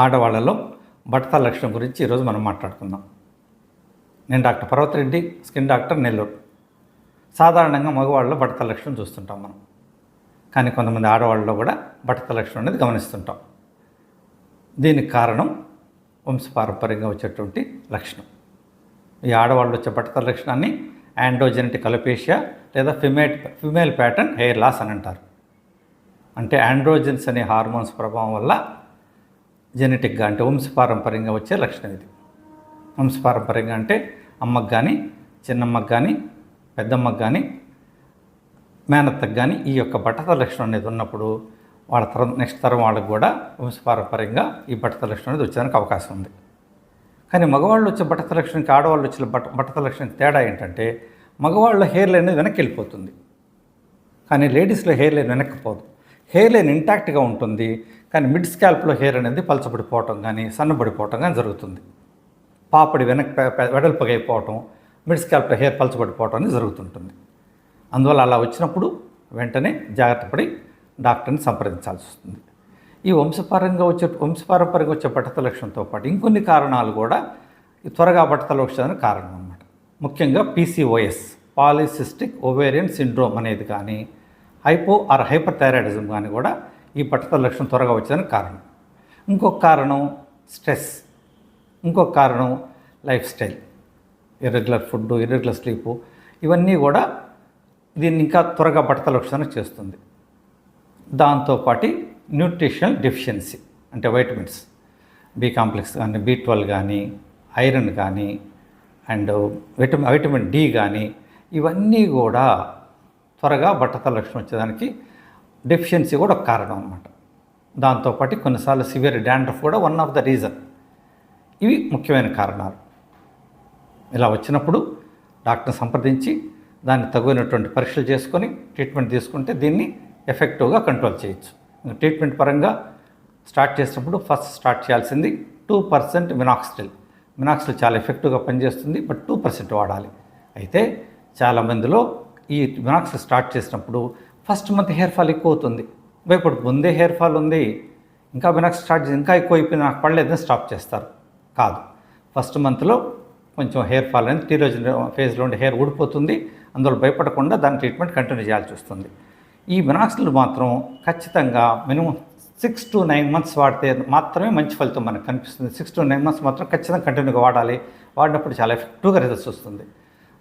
ఆడవాళ్లలో బట్టతల లక్షణం గురించి ఈరోజు మనం మాట్లాడుకుందాం. నేను doctor Parvathareddy, skin doctor, Nellore. సాధారణంగా మగవాళ్ళలో బట్టతల లక్షణం చూస్తుంటాం మనం, కానీ కొంతమంది ఆడవాళ్ళలో కూడా బట్టతల లక్షణం అనేది గమనిస్తుంటాం. దీనికి కారణం వంశపారంపర్యంగా వచ్చేటువంటి లక్షణం. ఈ ఆడవాళ్ళు వచ్చే బట్టతల లక్షణాన్ని ఆండ్రోజెనెటిక్ అలోపేషియా లేదా ఫిమేల్ ప్యాటర్న్ హెయిర్ లాస్ అని అంటారు. అంటే ఆండ్రోజెన్స్ అనే హార్మోన్స్ ప్రభావం వల్ల జెనెటిక్గా అంటే వంశపారంపర్యంగా వచ్చే లక్షణం ఇది. వంశపారంపర్యంగా అంటే అమ్మకు కానీ, చిన్నమ్మకు కానీ, పెద్దమ్మకు కానీ, మేనత్తకు కానీ ఈ యొక్క బట్టతల లక్షణం అనేది ఉన్నప్పుడు వాళ్ళ నెక్స్ట్ తరం వాళ్ళకు కూడా వంశపారంపర్యంగా ఈ బట్టతల లక్షణం అనేది వచ్చేదానికి అవకాశం ఉంది. కానీ మగవాళ్ళు వచ్చే బట్టతల లక్షణానికి ఆడవాళ్ళు వచ్చే బట్టతల లక్షణానికి తేడా ఏంటంటే, మగవాళ్ళ హెయిర్ లైన్ అనేది వెనక్కి వెళ్ళిపోతుంది, కానీ లేడీస్లో హెయిర్ లైన్ వెనక్కి పోదు. హెయిర్ లైన్ ఇంటాక్ట్గా ఉంటుంది, కానీ మిడ్ స్కాల్ప్లో హెయిర్ అనేది పలచబడిపోవటం కానీ సన్నబడిపోవటం కానీ జరుగుతుంది. పాపడి వెడల్పుగా అయిపోవటం, మిడ్ స్కాల్ప్లో హెయిర్ పలచబడిపోవటం అనేది జరుగుతుంటుంది. అందువల్ల అలా వచ్చినప్పుడు వెంటనే జాగ్రత్త పడి డాక్టర్ని సంప్రదించాల్సి వస్తుంది. ఈ వంశపారంపర్యంగా వచ్చే బట్టతల లక్షణంతో పాటు ఇంకొన్ని కారణాలు కూడా ఈ త్వరగా బట్టతల వచ్చేదానికి కారణం అన్నమాట. ముఖ్యంగా PCOS, పాలిసిస్టిక్ ఓవేరియన్ సిండ్రోమ్ అనేది కానీ, హైపర్ థైరాయిడిజం కానీ కూడా ఈ బట్టతల లక్షణం త్వరగా వచ్చేదానికి కారణం. ఇంకొక కారణం స్ట్రెస్, ఇంకొక కారణం life style, irregular food, irregular sleep, ఇవన్నీ కూడా దీన్ని ఇంకా త్వరగా బట్టతల లక్షణాన్ని చేస్తుంది. దాంతోపాటు న్యూట్రిషనల్ డెఫిషియన్సీ అంటే వైటమిన్స్, B కాంప్లెక్స్ కానీ, B12 కానీ, ఐరన్ కానీ, అండ్ వైటమిన్ D కానీ, ఇవన్నీ కూడా త్వరగా బట్టతల లక్షణం వచ్చేదానికి డెఫిషియన్సీ కూడా ఒక కారణం అన్నమాట. దాంతోపాటు కొన్నిసార్లు సివియర్ డాండ్రఫ్ కూడా వన్ ఆఫ్ ద రీజన్. ఇవి ముఖ్యమైన కారణాలు. ఇలా వచ్చినప్పుడు డాక్టర్ని సంప్రదించి దాన్ని తగినటువంటి పరీక్షలు చేసుకొని ట్రీట్మెంట్ తీసుకుంటే దీన్ని ఎఫెక్టివ్గా కంట్రోల్ చేయొచ్చు. ట్రీట్మెంట్ పరంగా స్టార్ట్ చేసినప్పుడు ఫస్ట్ స్టార్ట్ చేయాల్సింది 2% మినాక్సిడిల్. మినాక్సిడిల్ చాలా ఎఫెక్టివ్గా పనిచేస్తుంది, బట్ 2% వాడాలి. అయితే చాలామందిలో ఈ మినాక్సిడిల్ స్టార్ట్ చేసినప్పుడు ఫస్ట్ మంత్ హెయిర్ ఫాల్ ఎక్కువ అవుతుంది, ఇప్పుడు ముందే హెయిర్ ఫాల్ ఉంది, ఇంకా మినాక్సిడిల్ స్టార్ట్ చేసి ఇంకా ఎక్కువ అయిపోయింది, నాకు పడలేదని స్టాప్ చేస్తారు. కాదు, ఫస్ట్ మంత్లో కొంచెం హెయిర్ ఫాల్ అనేది టీనేజ్ ఫేజ్లో ఉండే హెయిర్ ఊడిపోతుంది, అందువల్ల భయపడకుండా దాని ట్రీట్మెంట్ కంటిన్యూ చేయాల్సి వస్తుంది. ఈ మినాక్సిడిల్ మాత్రం ఖచ్చితంగా మినిమం 6 to 9 months వాడితే మాత్రమే మంచి ఫలితం మనకు కనిపిస్తుంది. 6 to 9 months మాత్రం ఖచ్చితంగా కంటిన్యూగా వాడాలి. వాడినప్పుడు చాలా ఎఫెక్టివ్గా రిజల్ట్స్ వస్తుంది.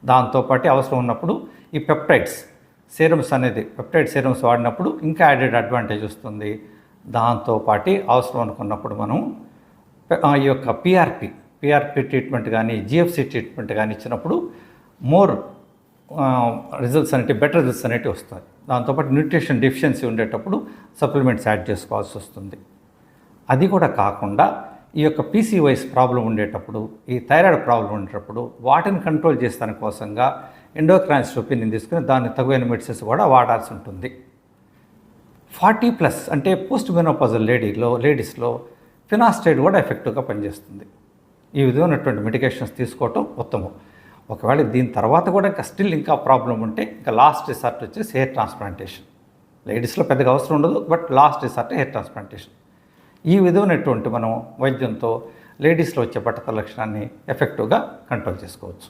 దాంతోపాటు అవసరం ఉన్నప్పుడు ఈ పెప్టైడ్స్ సీరమ్స్ అనేది పెప్టైడ్ సీరమ్స్ వాడినప్పుడు ఇంకా యాడెడ్ అడ్వాంటేజ్ వస్తుంది. దాంతోపాటు అవసరం అనుకున్నప్పుడు మనం ఈ యొక్క PRP ట్రీట్మెంట్ కానీ, GFC ట్రీట్మెంట్ కానీ ఇచ్చినప్పుడు మోర్ రిజల్ట్స్ అనేవి బెటర్ రిజల్ట్స్ అనేవి వస్తాయి. దాంతోపాటు న్యూట్రిషన్ డెఫిషియన్సీ ఉండేటప్పుడు సప్లిమెంట్స్ యాడ్ చేసుకోవాల్సి వస్తుంది. అది కూడా కాకుండా ఈ యొక్క PCOS ప్రాబ్లం ఉండేటప్పుడు, ఈ థైరాయిడ్ ప్రాబ్లం ఉండేటప్పుడు వాటిని కంట్రోల్ చేసే కోసంగా ఎండోక్రైనిస్ట్ ఒపీనియన్ తీసుకుని దాన్ని తగిన మెడిసిన్స్ కూడా వాడాల్సి ఉంటుంది. 40+ అంటే పోస్ట్ మెనోపాజల్ లేడీస్లో ఫినాస్టైడ్ కూడా ఎఫెక్టివ్గా పనిచేస్తుంది. ఈ విధమైనటువంటి మెడికేషన్స్ తీసుకోవటం ఉత్తమం. ఒకవేళ దీని తర్వాత కూడా ఇంకా ప్రాబ్లం ఉంటే ఇంకా లాస్ట్ రిసార్ట్ వచ్చేసి హెయిర్ ట్రాన్స్ప్లాంటేషన్. లేడీస్లో పెద్దగా అవసరం ఉండదు, but last resort hair transplantation. ఈ విధమైనటువంటి మనం వైద్యంతో లేడీస్లో వచ్చే బట్టతల లక్షణాన్ని ఎఫెక్టివ్గా కంట్రోల్ చేసుకోవచ్చు.